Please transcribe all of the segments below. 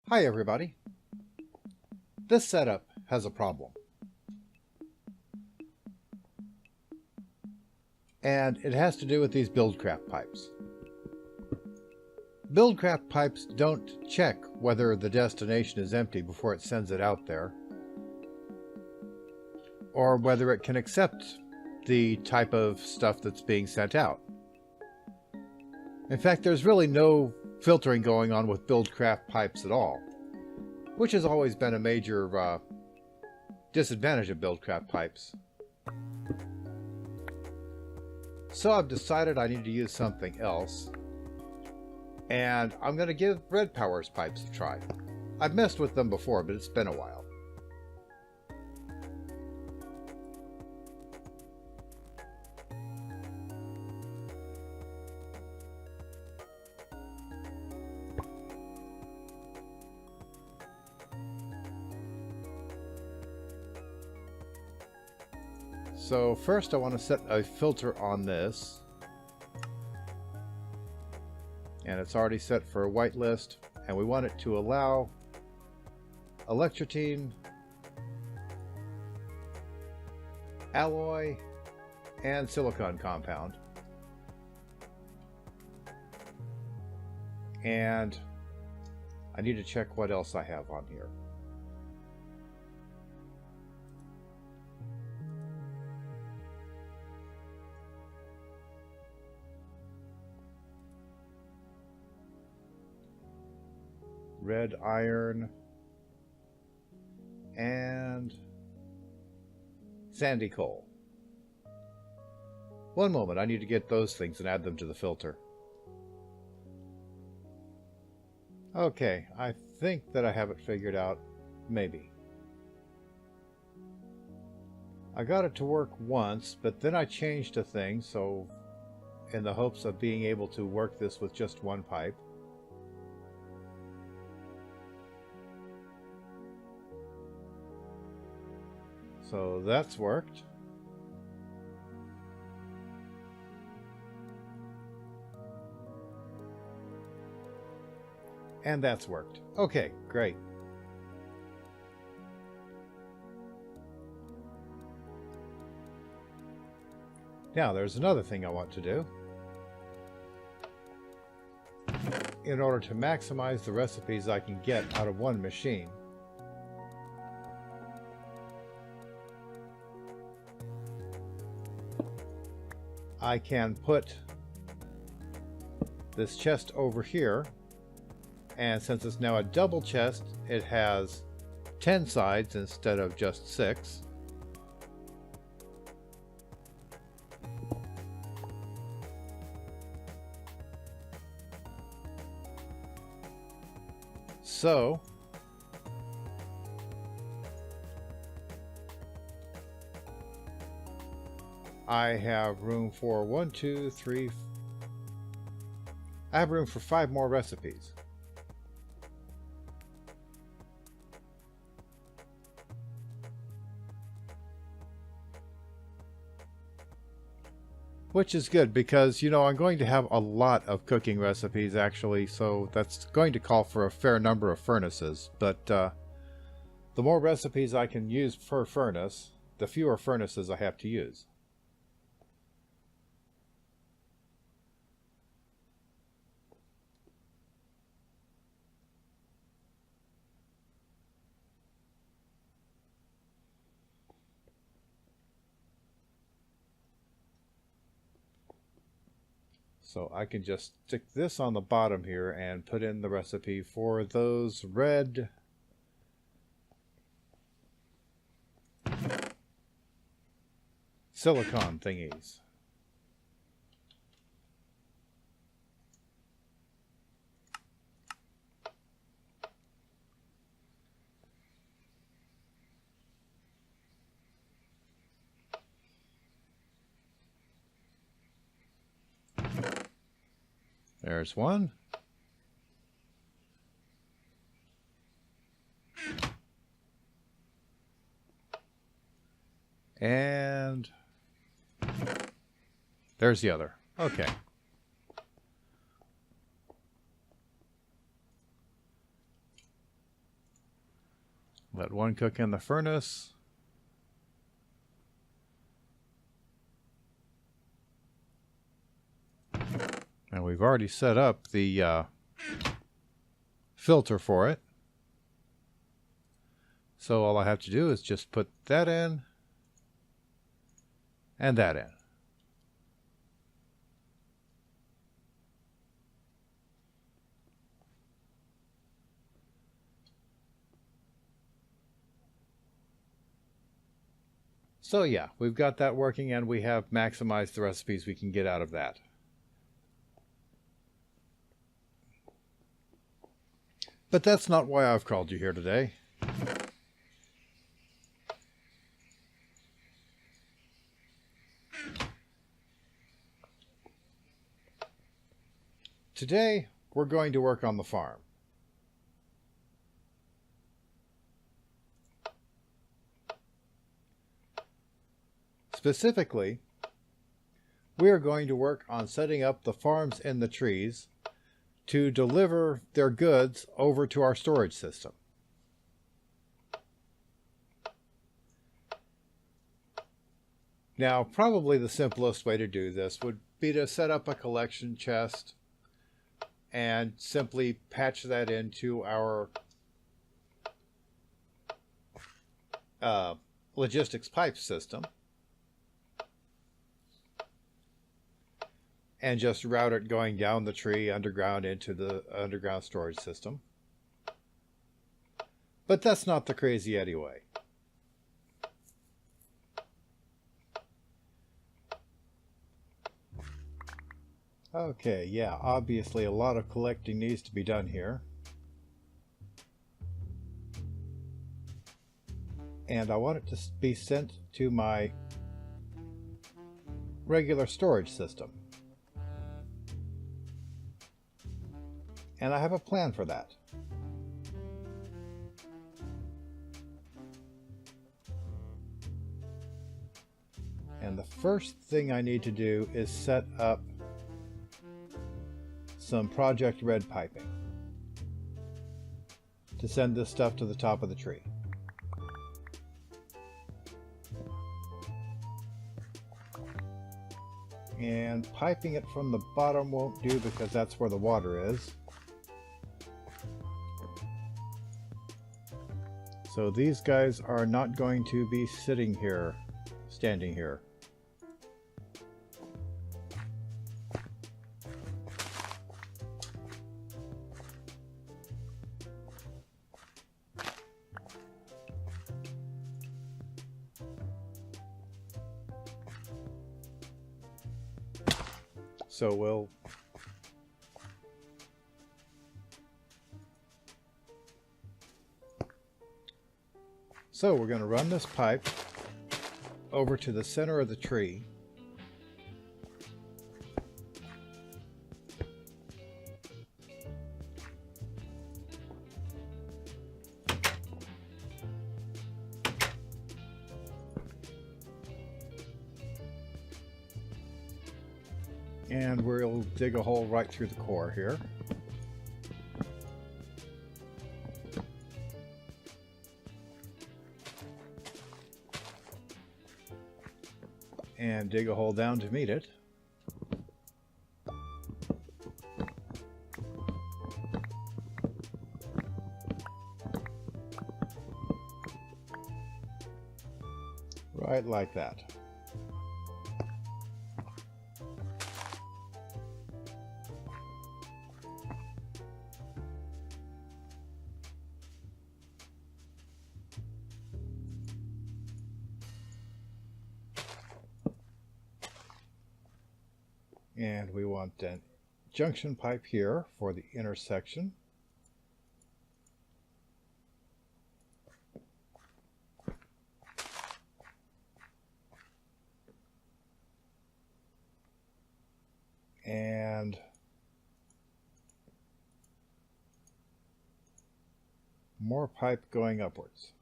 Hi everybody. This setup has a problem. And it has to do with these Buildcraft pipes. Buildcraft pipes don't check whether the destination is empty before it sends it out there, or whether it can accept the type of stuff that's being sent out. In fact, there's really no filtering going on with Buildcraft pipes at all, which has always been a major disadvantage of Buildcraft pipes. So I've decided I need to use something else, and I'm going to give Red Power's pipes a try. I've messed with them before, but it's been a while. So first I want to set a filter on this, and it's already set for a whitelist, and we want it to allow electrotine, alloy, and silicon compound. And I need to check what else I have on here. Red iron and sandy coal. One moment, I need to get those things and add them to the filter. Okay, I think that I have it figured out. Maybe. I got it to work once, but then I changed a thing, so in the hopes of being able to work this with just one pipe. So that's worked. And that's worked. Okay, great. Now there's another thing I want to do. In order to maximize the recipes I can get out of one machine, I can put this chest over here, and since it's now a double chest, it has 10 sides instead of just 6. So I have room for 1, 2, 3. I have room for 5 more recipes. Which is good because, you know, I'm going to have a lot of cooking recipes actually, so that's going to call for a fair number of furnaces. But the more recipes I can use per furnace, the fewer furnaces I have to use. So I can just stick this on the bottom here and put in the recipe for those red silicon thingies. There's one. And there's the other. Okay. Let one cook in the furnace. And we've already set up the filter for it. So all I have to do is just put that in and that in. So yeah, we've got that working and we have maximized the recipes we can get out of that. But that's not why I've called you here today. Today, we're going to work on the farm. Specifically, we are going to work on setting up the farms in the trees to deliver their goods over to our storage system. Now, probably the simplest way to do this would be to set up a collection chest and simply patch that into our logistics pipe system and just route it going down the tree underground into the underground storage system. But that's not the crazy Eddie way. Okay, yeah, obviously a lot of collecting needs to be done here. And I want it to be sent to my regular storage system. And I have a plan for that. And the first thing I need to do is set up some Project Red piping to send this stuff to the top of the tree. And piping it from the bottom won't do because that's where the water is. So these guys are not going to be sitting here, standing here. So we'll we're going to run this pipe over to the center of the tree. And we'll dig a hole right through the core here. And dig a hole down to meet it. Right like that. And we want a junction pipe here for the intersection. And more pipe going upwards.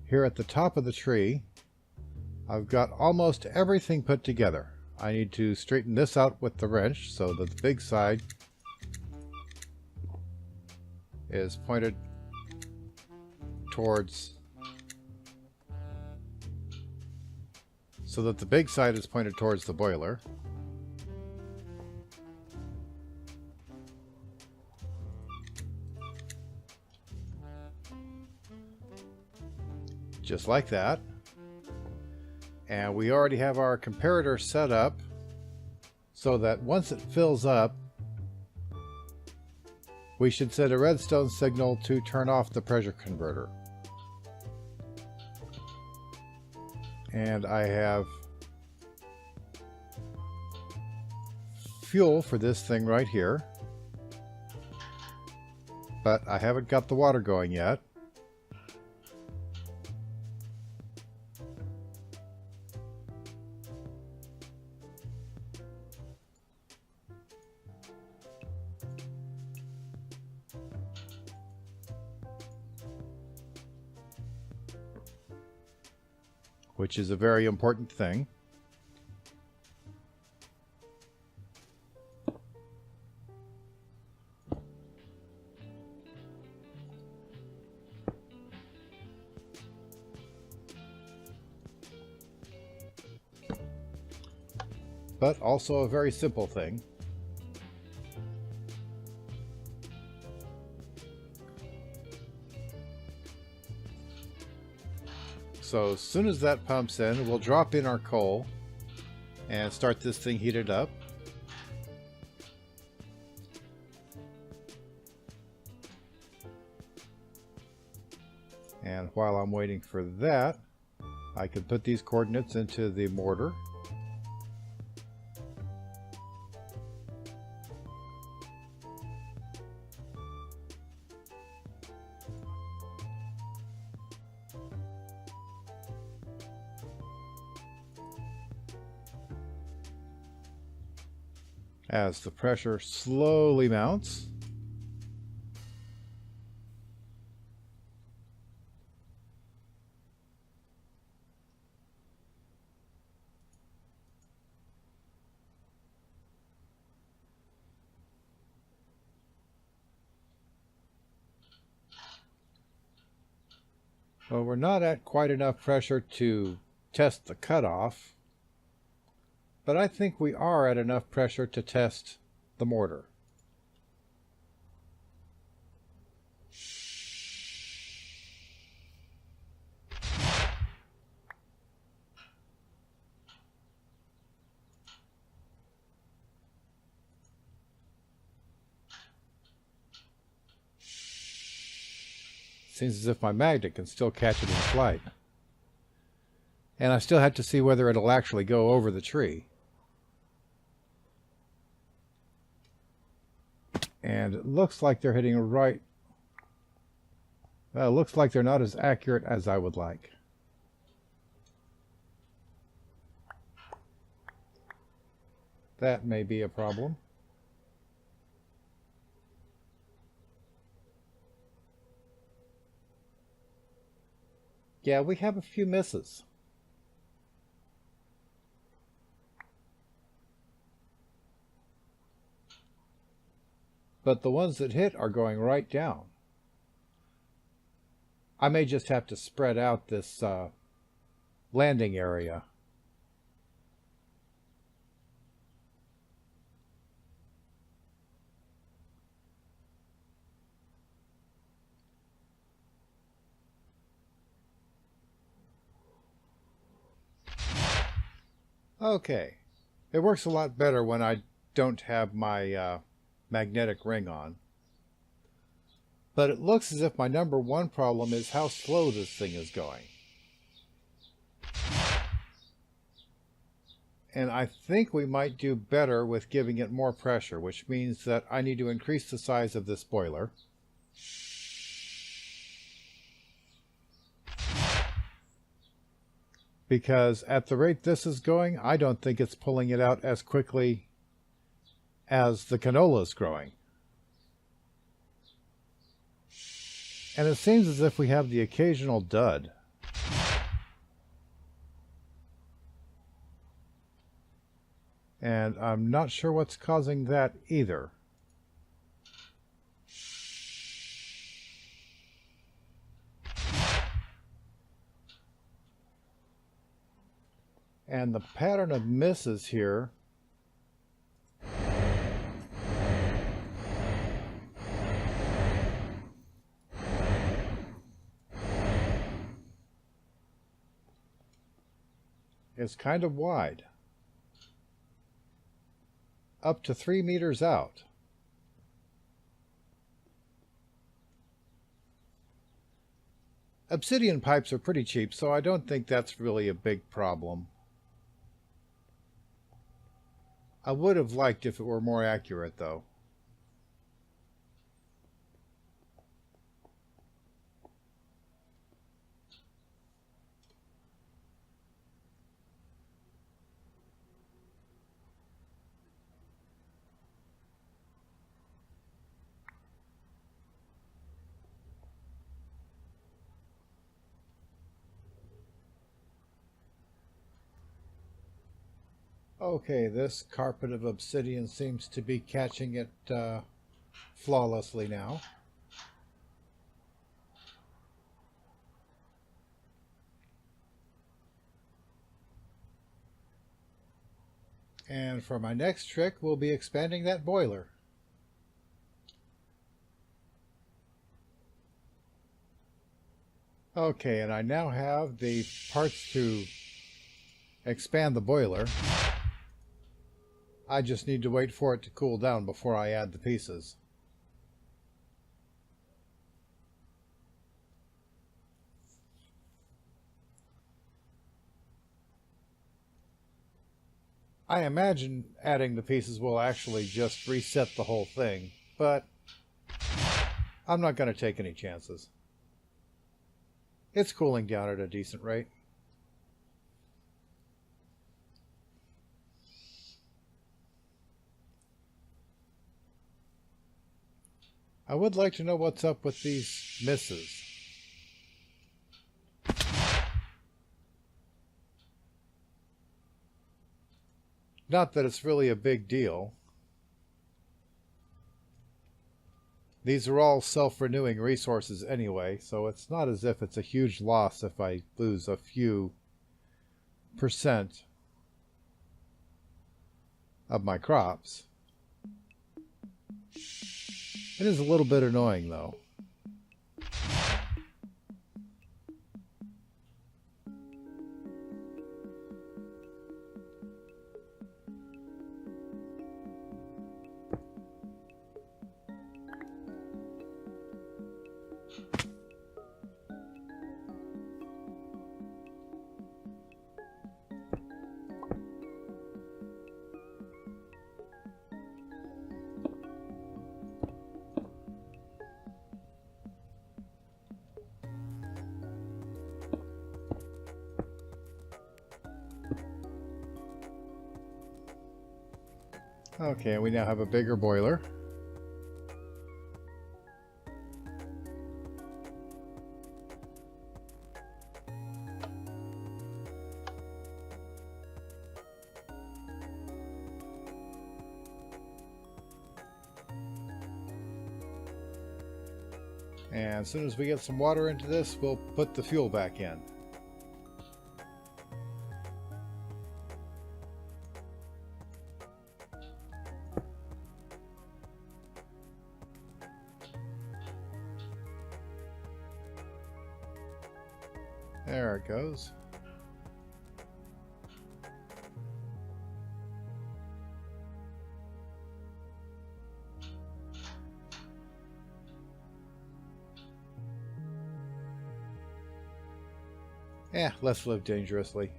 Here at the top of the tree, I've got almost everything put together. I need to straighten this out with the wrench so that the big side is pointed towards the boiler. Just like that. And we already have our comparator set up so that once it fills up, we should set a redstone signal to turn off the pressure converter. And I have fuel for this thing right here, but I haven't got the water going yet. Which is a very important thing. But also a very simple thing. So as soon as that pumps in, we'll drop in our coal and start this thing heated up. And while I'm waiting for that, I can put these coordinates into the mortar. As the pressure slowly mounts. Well, we're not at quite enough pressure to test the cutoff, but I think we are at enough pressure to test the mortar. Seems as if my magnet can still catch it in flight. And I still have to see whether it'll actually go over the tree. And it looks like they're hitting right. Well, it looks like they're not as accurate as I would like. That may be a problem. Yeah, we have a few misses. But the ones that hit are going right down. I may just have to spread out this landing area. Okay. It works a lot better when I don't have my magnetic ring on. But it looks as if my number one problem is how slow this thing is going. And I think we might do better with giving it more pressure, which means that I need to increase the size of this boiler. Because at the rate this is going, I don't think it's pulling it out as quickly as the canola is growing. And it seems as if we have the occasional dud. And I'm not sure what's causing that either. And the pattern of misses here is kind of wide. Up to 3 meters out. Obsidian pipes are pretty cheap, so I don't think that's really a big problem. I would have liked if it were more accurate, though. Okay, this carpet of obsidian seems to be catching it flawlessly now. And for my next trick, we'll be expanding that boiler. Okay, and I now have the parts to expand the boiler. I just need to wait for it to cool down before I add the pieces. I imagine adding the pieces will actually just reset the whole thing, but I'm not going to take any chances. It's cooling down at a decent rate. I would like to know what's up with these misses. Not that it's really a big deal. These are all self-renewing resources anyway, so it's not as if it's a huge loss if I lose a few % of my crops. It is a little bit annoying, though. Okay, we now have a bigger boiler. And as soon as we get some water into this, we'll put the fuel back in. There it goes. Let's live dangerously.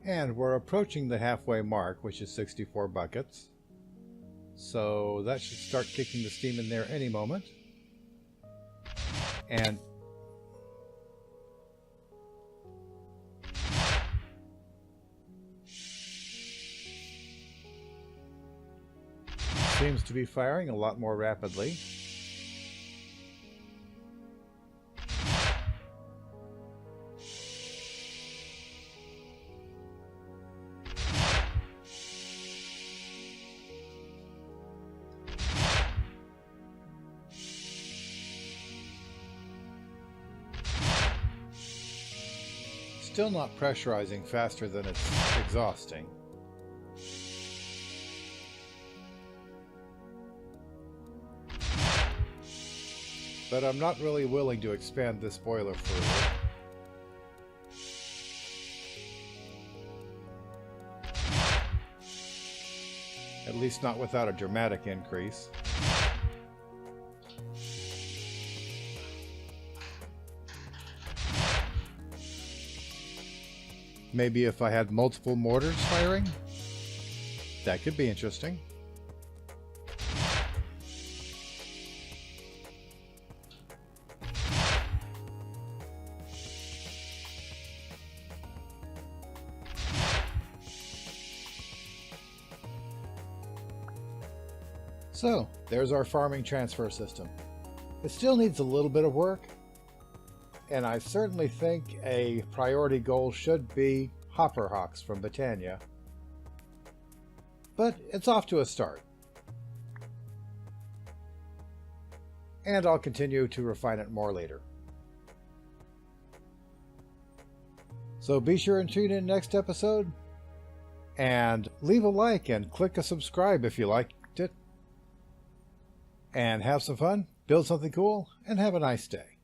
And we're approaching the halfway mark, which is 64 buckets. So that should start kicking the steam in there any moment. And seems to be firing a lot more rapidly. still not pressurizing faster than it's exhausting. But I'm not really willing to expand this boiler further. At least not without a dramatic increase. Maybe if I had multiple mortars firing? That could be interesting. So, there's our farming transfer system. It still needs a little bit of work, and I certainly think a priority goal should be hopper hawks from Botania. But it's off to a start. And I'll continue to refine it more later. So be sure and tune in next episode, and leave a like and click a subscribe if you liked it. And have some fun, build something cool, and have a nice day.